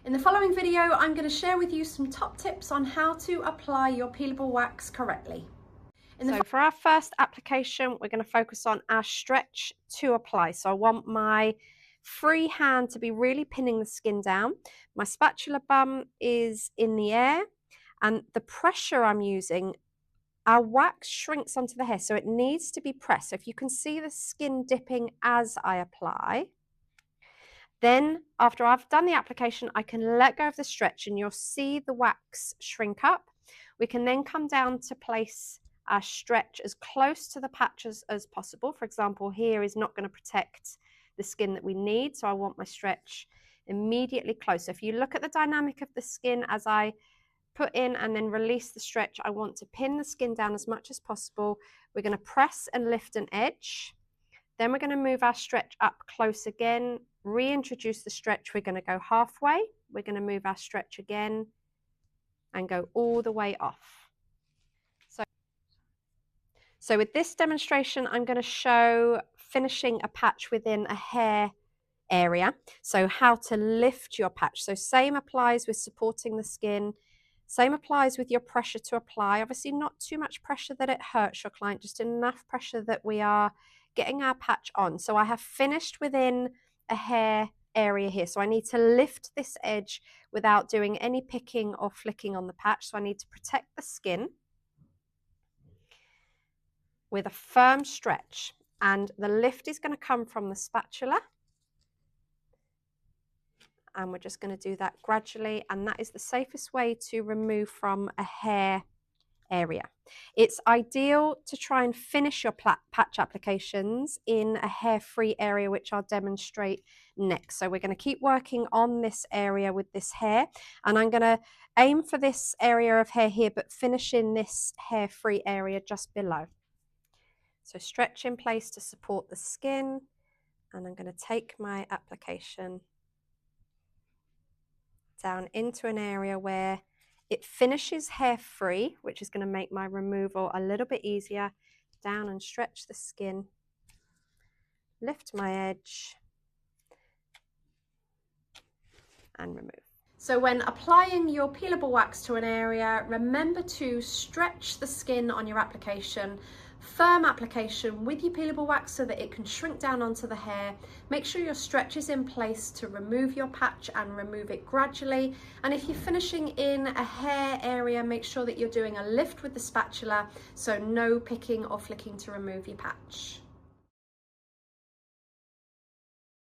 In the following video, I'm going to share with you some top tips on how to apply your peelable wax correctly. So for our first application, we're going to focus on our stretch to apply. So I want my free hand to be really pinning the skin down. My spatula bum is in the air, and the pressure I'm using, our wax shrinks onto the hair, so it needs to be pressed. So if you can see the skin dipping as I apply, then after I've done the application, I can let go of the stretch and you'll see the wax shrink up. We can then come down to place our stretch as close to the patches as possible. For example, here is not going to protect the skin that we need, so I want my stretch immediately close. So if you look at the dynamic of the skin as I put in and then release the stretch, I want to pin the skin down as much as possible. We're going to press and lift an edge. Then we're going to move our stretch up close again, reintroduce the stretch. We're going to go halfway. We're going to move our stretch again and go all the way off. So with this demonstration, I'm going to show finishing a patch within a hair area. So how to lift your patch. So same applies with supporting the skin. Same applies with your pressure to apply. Obviously not too much pressure that it hurts your client, just enough pressure that we are getting our patch on. So I have finished within a hair area here. So I need to lift this edge without doing any picking or flicking on the patch. So I need to protect the skin with a firm stretch, and the lift is going to come from the spatula, and we're just going to do that gradually, and that is the safest way to remove from a hair area. It's ideal to try and finish your patch applications in a hair-free area, which I'll demonstrate next. So we're going to keep working on this area with this hair, and I'm going to aim for this area of hair here, but finish in this hair-free area just below. So stretch in place to support the skin, and I'm going to take my application down into an area where it finishes hair free, which is going to make my removal a little bit easier. Down and stretch the skin, lift my edge, and remove. So when applying your peelable wax to an area, remember to stretch the skin on your application. Firm application with your peelable wax so that it can shrink down onto the hair. Make sure your stretch is in place to remove your patch and remove it gradually. And if you're finishing in a hair area, make sure that you're doing a lift with the spatula, so no picking or flicking to remove your patch.